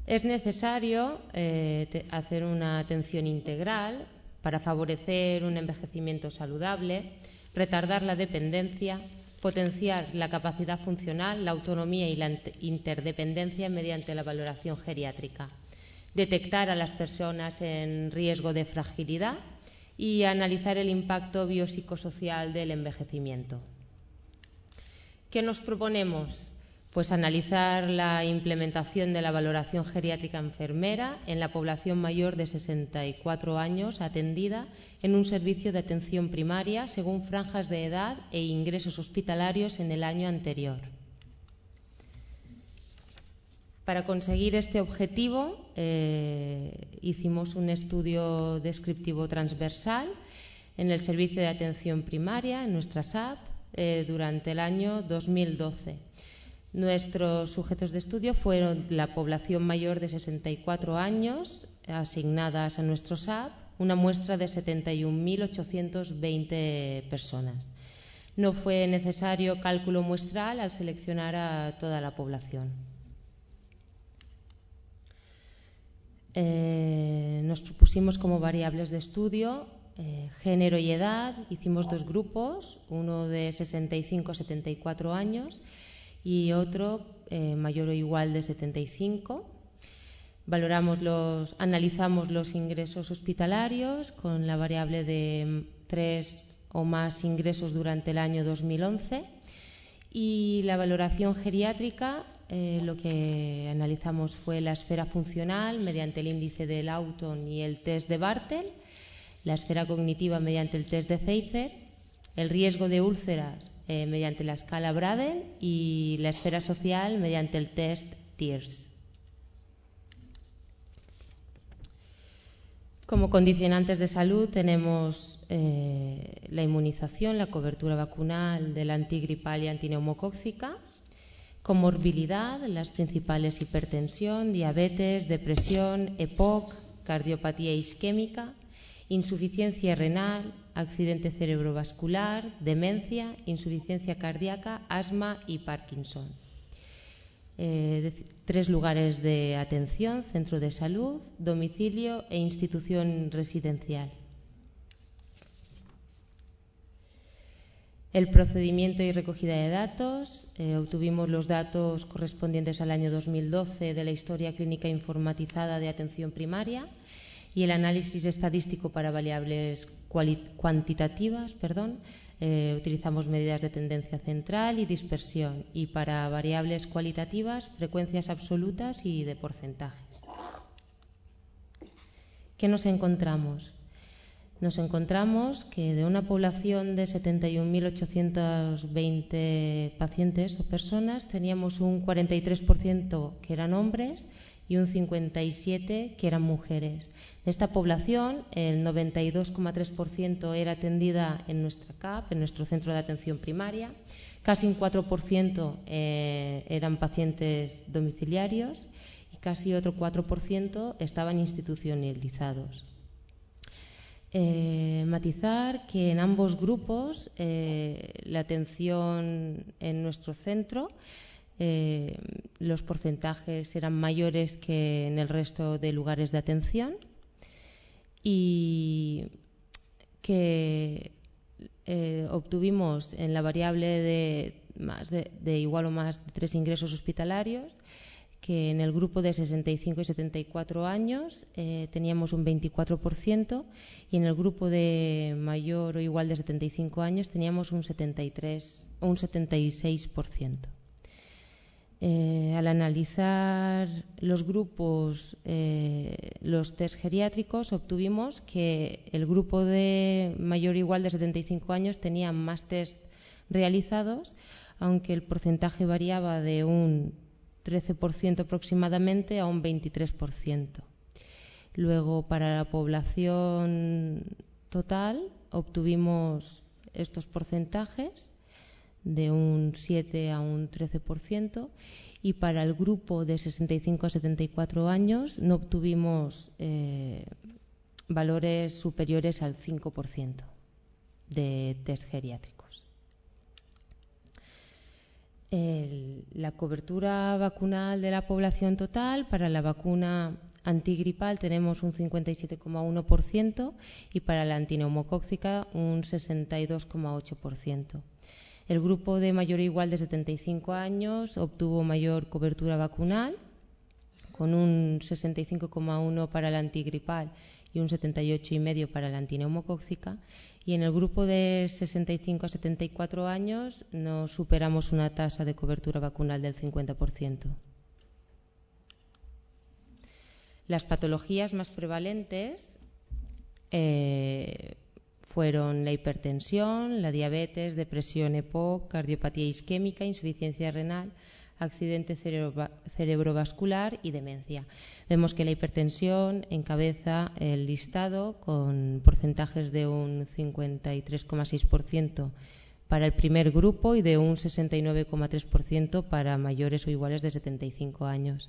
Es necesario hacer una atención integral para favorecer un envejecimiento saludable, retardar la dependencia, potenciar la capacidad funcional, la autonomía y la interdependencia mediante la valoración geriátrica, detectar a las personas en riesgo de fragilidad y analizar el impacto biopsicosocial del envejecimiento. ¿Qué nos proponemos? Pues analizar la implementación de la valoración geriátrica enfermera en la población mayor de 64 años atendida en un servicio de atención primaria según franjas de edad e ingresos hospitalarios en el año anterior. Para conseguir este objetivo hicimos un estudio descriptivo transversal en el servicio de atención primaria, en nuestra SAP, durante el año 2012. Nuestros sujetos de estudio fueron la población mayor de 64 años asignadas a nuestro SAP, una muestra de 71.820 personas. No fue necesario cálculo muestral al seleccionar a toda la población. Nos propusimos como variables de estudio género y edad. Hicimos dos grupos, uno de 65 a 74 años y otro mayor o igual de 75. Analizamos los ingresos hospitalarios con la variable de 3 o más ingresos durante el año 2011 y la valoración geriátrica. Lo que analizamos fue la esfera funcional mediante el índice de Lawton y el test de Bartel, la esfera cognitiva mediante el test de Pfeiffer, el riesgo de úlceras mediante la escala Braden y la esfera social mediante el test TIRS. Como condicionantes de salud tenemos la inmunización, la cobertura vacunal de la antigripal y antineumocóxica. Comorbilidad, las principales hipertensión, diabetes, depresión, EPOC, cardiopatía isquémica, insuficiencia renal, accidente cerebrovascular, demencia, insuficiencia cardíaca, asma y Parkinson. 3 lugares de atención: centro de salud, domicilio e institución residencial. El procedimiento y recogida de datos. Obtuvimos los datos correspondientes al año 2012 de la historia clínica informatizada de atención primaria y el análisis estadístico para variables cuantitativas. Utilizamos medidas de tendencia central y dispersión, y para variables cualitativas, frecuencias absolutas y de porcentajes. ¿Qué nos encontramos? Nos encontramos que de una población de 71.820 pacientes o personas teníamos un 43% que eran hombres y un 57% que eran mujeres. De esta población, el 92,3% era atendida en nuestra CAP, en nuestro centro de atención primaria, casi un 4% eran pacientes domiciliarios y casi otro 4% estaban institucionalizados. Matizar que en ambos grupos la atención en nuestro centro, los porcentajes eran mayores que en el resto de lugares de atención y que obtuvimos en la variable de igual o más de 3 ingresos hospitalarios, que en el grupo de 65 y 74 años teníamos un 24% y en el grupo de mayor o igual de 75 años teníamos un 76%. Al analizar los grupos, los test geriátricos, obtuvimos que el grupo de mayor o igual de 75 años tenía más test realizados, aunque el porcentaje variaba de un 13% aproximadamente a un 23%. Luego, para la población total, obtuvimos estos porcentajes de un 7 a un 13%, y para el grupo de 65 a 74 años no obtuvimos valores superiores al 5% de test geriátricos. La cobertura vacunal de la población total: para la vacuna antigripal tenemos un 57,1% y para la antineumocóxica un 62,8%. El grupo de mayor o igual de 75 años obtuvo mayor cobertura vacunal, con un 65,1% para la antigripal y un 78,5% para la antineumocóxica, Y en el grupo de 65 a 74 años no superamos una tasa de cobertura vacunal del 50%. Las patologías más prevalentes fueron la hipertensión, la diabetes, depresión EPOC, cardiopatía isquémica, insuficiencia renal, accidente cerebrovascular y demencia. Vemos que la hipertensión encabeza el listado con porcentajes de un 53,6% para el primer grupo y de un 69,3% para mayores o iguales de 75 años.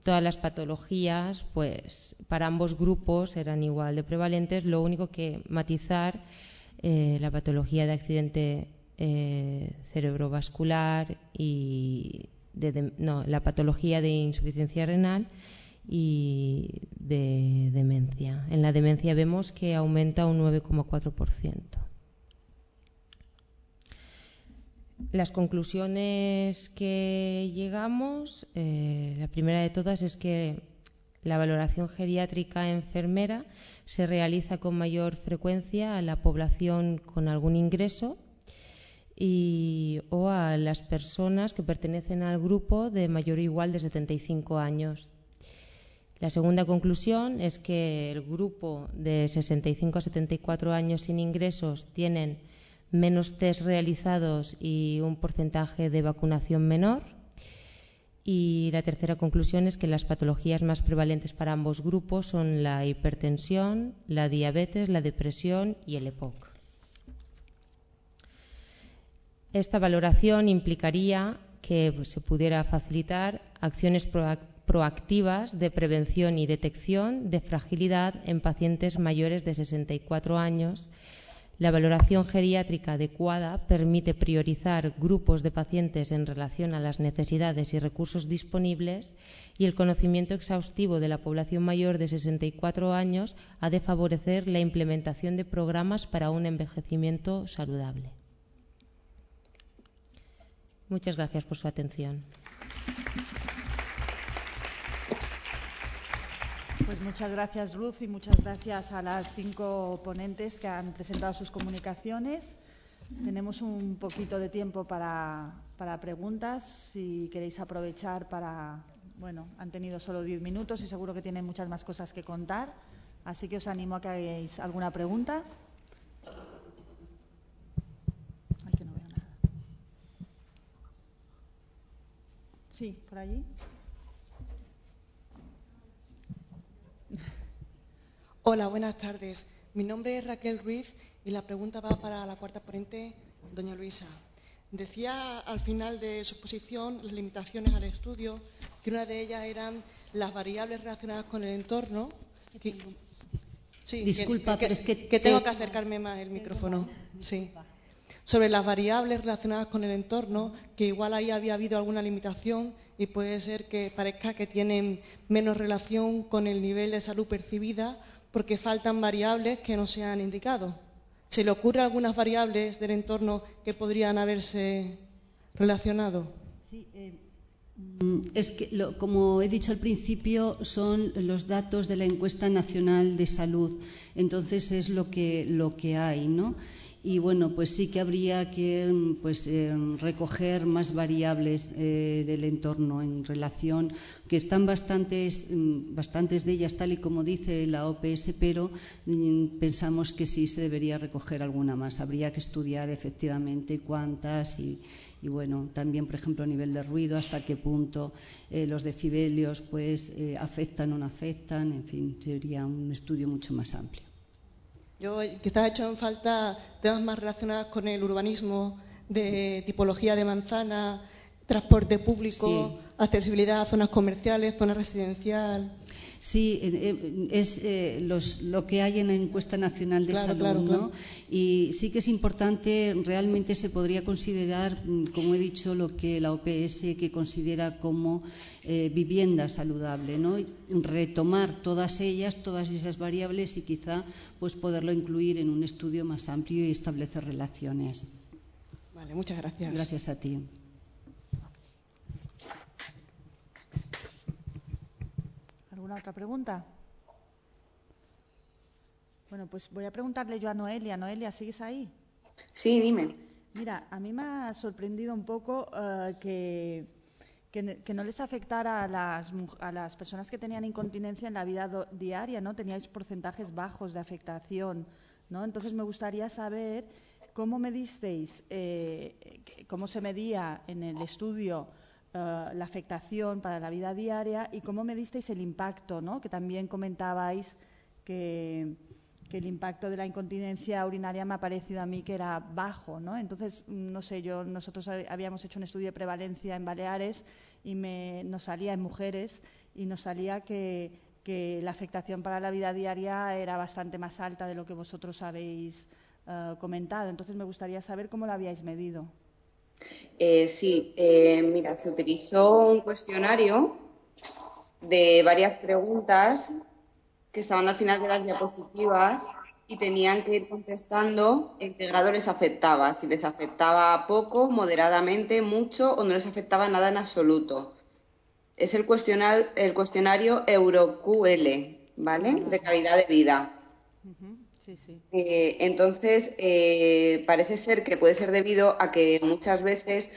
Todas las patologías, pues, para ambos grupos eran igual de prevalentes. Lo único que matizar, la patología de accidente cerebrovascular y la patología de insuficiencia renal y de demencia. En la demencia vemos que aumenta un 9,4%. Las conclusiones que llegamos, la primera de todas es que la valoración geriátrica enfermera se realiza con mayor frecuencia a la población con algún ingreso o a las personas que pertenecen al grupo de mayor o igual de 75 años. La segunda conclusión es que el grupo de 65 a 74 años sin ingresos tienen menos test realizados y un porcentaje de vacunación menor. Y la tercera conclusión es que las patologías más prevalentes para ambos grupos son la hipertensión, la diabetes, la depresión y el EPOC. Esta valoración implicaría que se pudiera facilitar acciones proactivas de prevención y detección de fragilidad en pacientes mayores de 64 años. La valoración geriátrica adecuada permite priorizar grupos de pacientes en relación a las necesidades y recursos disponibles, y el conocimiento exhaustivo de la población mayor de 64 años ha de favorecer la implementación de programas para un envejecimiento saludable. Muchas gracias por su atención. Pues muchas gracias, Ruth, y muchas gracias a las 5 ponentes que han presentado sus comunicaciones. Tenemos un poquito de tiempo para preguntas, si queréis aprovechar para... Bueno, han tenido solo 10 minutos y seguro que tienen muchas más cosas que contar, así que os animo a que hagáis alguna pregunta. Ay, que no veo nada. Sí, por allí. Hola, buenas tardes. Mi nombre es Raquel Ruiz y la pregunta va para la cuarta ponente, doña Luisa. Decía al final de su exposición las limitaciones al estudio, que una de ellas eran las variables relacionadas con el entorno. Disculpa, pero es que tengo que acercarme más el micrófono. Sí. Sobre las variables relacionadas con el entorno, que igual ahí había habido alguna limitación y puede ser que parezca que tienen menos relación con el nivel de salud percibida, porque faltan variables que no se han indicado. ¿Se le ocurren algunas variables del entorno que podrían haberse relacionado? Sí, es que, como he dicho al principio, son los datos de la Encuesta Nacional de Salud. Entonces es lo que hay, ¿no? Y bueno, pues sí que habría que recoger más variables del entorno en relación, que están bastantes de ellas tal y como dice la OPS, pero pensamos que sí se debería recoger alguna más. Habría que estudiar efectivamente cuántas y bueno, también por ejemplo a nivel de ruido, hasta qué punto los decibelios afectan o no afectan, en fin, sería un estudio mucho más amplio. Yo quizás he hecho en falta temas más relacionados con el urbanismo, de tipología de manzana, transporte público, sí, accesibilidad a zonas comerciales, zona residencial. Sí, es lo que hay en la Encuesta Nacional de Salud, claro. ¿no? Y sí que es importante, realmente se podría considerar, como he dicho, lo que la OPS que considera como vivienda saludable, ¿no? Retomar todas esas variables y quizá poderlo incluir en un estudio más amplio y establecer relaciones. Vale, muchas gracias. Gracias a ti. ¿Alguna otra pregunta? Bueno, pues voy a preguntarle yo a Noelia. Noelia, ¿sigues ahí? Sí, dime. Mira, a mí me ha sorprendido un poco que no les afectara a las personas que tenían incontinencia en la vida diaria, ¿no? Teníais porcentajes bajos de afectación, ¿no? Entonces me gustaría saber cómo medisteis, cómo se medía en el estudio la afectación para la vida diaria y cómo medisteis el impacto, ¿no? Que también comentabais que el impacto de la incontinencia urinaria me ha parecido a mí que era bajo, ¿no? Entonces, no sé, nosotros habíamos hecho un estudio de prevalencia en Baleares y nos salía en mujeres y nos salía que la afectación para la vida diaria era bastante más alta de lo que vosotros habéis comentado. Entonces, me gustaría saber cómo lo habíais medido. Sí, mira, se utilizó un cuestionario de varias preguntas que estaban al final de las diapositivas y tenían que ir contestando en qué grado les afectaba, si les afectaba poco, moderadamente, mucho o no les afectaba nada en absoluto. Es el cuestionario EuroQL, ¿vale? De calidad de vida. Sí, sí. Entonces, parece ser que puede ser debido a que muchas veces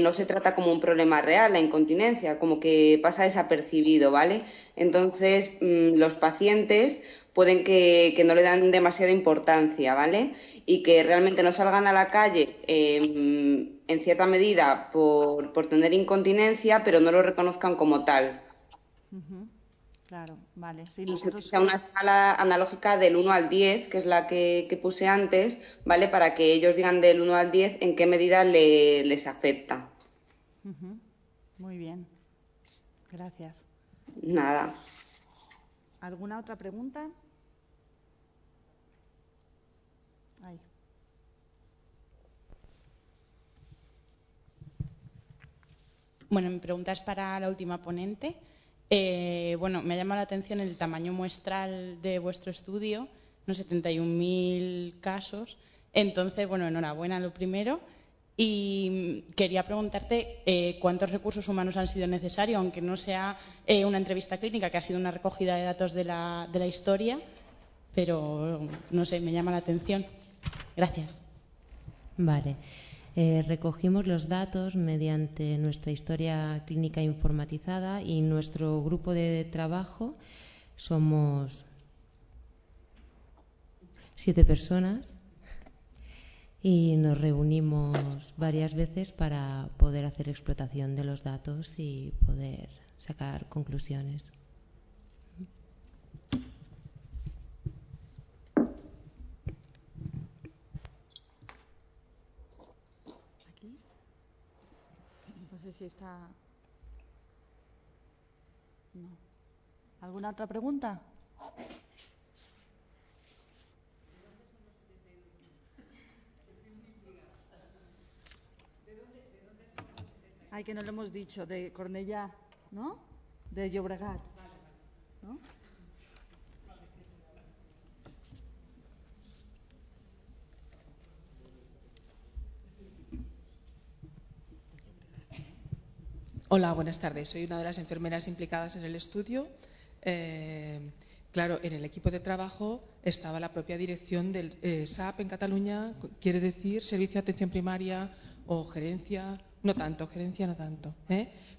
no se trata como un problema real, la incontinencia, como que pasa desapercibido, ¿vale? Entonces, los pacientes pueden que no le dan demasiada importancia, ¿vale? Y que realmente no salgan a la calle en cierta medida por tener incontinencia, pero no lo reconozcan como tal. Claro, vale. Sí, y se utiliza una escala analógica del 1 al 10, que es la que puse antes, ¿vale? Para que ellos digan del 1 al 10 en qué medida les afecta. Muy bien. Gracias. Nada. ¿Alguna otra pregunta? Ahí. Bueno, mi pregunta es para la última ponente. Bueno, me ha llamado la atención el tamaño muestral de vuestro estudio, unos 71.000 casos. Entonces, bueno, enhorabuena lo primero. Y quería preguntarte cuántos recursos humanos han sido necesarios, aunque no sea una entrevista clínica, que ha sido una recogida de datos de la historia, pero no sé, me llama la atención. Gracias. Vale. Recogimos los datos mediante nuestra historia clínica informatizada y nuestro grupo de trabajo somos 7 personas y nos reunimos varias veces para poder hacer explotación de los datos y poder sacar conclusiones. No sé si está... No. ¿Alguna otra pregunta? Ay, que no lo hemos dicho, de Cornellá, ¿no? De Llobregat, ¿no? Hola, buenas tardes. Soy una de las enfermeras implicadas en el estudio. Claro, en el equipo de trabajo estaba la propia dirección del SAP en Cataluña, quiere decir Servicio de Atención Primaria o Gerencia, no tanto, Gerencia no tanto.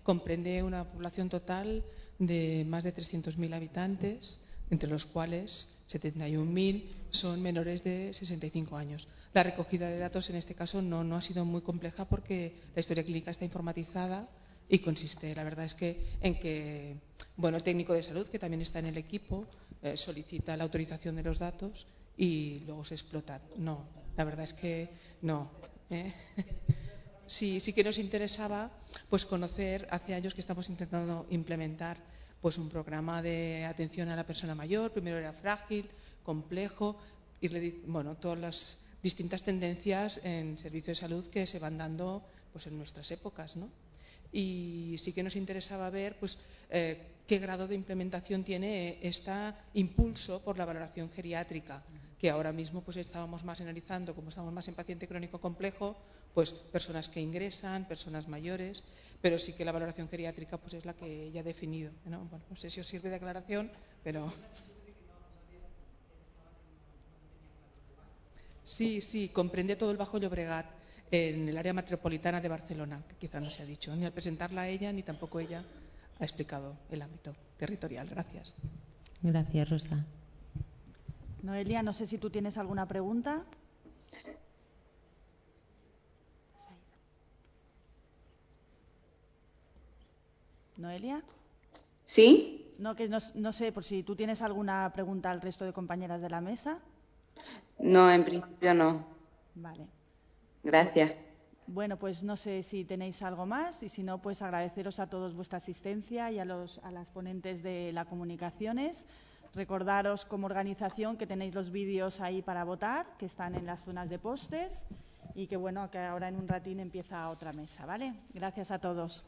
Comprende una población total de más de 300.000 habitantes, entre los cuales 71.000 son menores de 65 años. La recogida de datos en este caso no ha sido muy compleja porque la historia clínica está informatizada y consiste, la verdad es que, en que el técnico de salud, que también está en el equipo, solicita la autorización de los datos y luego se explotan. No, la verdad es que no. Sí que nos interesaba pues conocer, hace años que estamos intentando implementar pues un programa de atención a la persona mayor. Primero era frágil, complejo y todas las distintas tendencias en servicio de salud que se van dando pues en nuestras épocas, ¿no? Y sí que nos interesaba ver pues qué grado de implementación tiene este impulso por la valoración geriátrica, que ahora mismo pues estábamos más analizando, como estamos más en paciente crónico complejo, pues personas que ingresan, personas mayores, pero sí que la valoración geriátrica pues es la que ya he definido, ¿no? Bueno, no sé si os sirve de aclaración, pero Sí, comprende todo el Bajo Llobregat en el área metropolitana de Barcelona, que quizá no se ha dicho, ni al presentarla a ella, ni tampoco ella ha explicado el ámbito territorial. Gracias. Gracias, Rosa. Noelia, no sé si tú tienes alguna pregunta. ¿Noelia? ¿Sí? No, que no sé, por si tú tienes alguna pregunta al resto de compañeras de la mesa. No, en principio no. Vale. Gracias. Bueno, pues no sé si tenéis algo más y si no, pues agradeceros a todos vuestra asistencia y a las ponentes de las comunicaciones. Recordaros como organización que tenéis los vídeos ahí para votar, que están en las zonas de pósters y que bueno, que ahora en un ratín empieza otra mesa, ¿vale? Gracias a todos.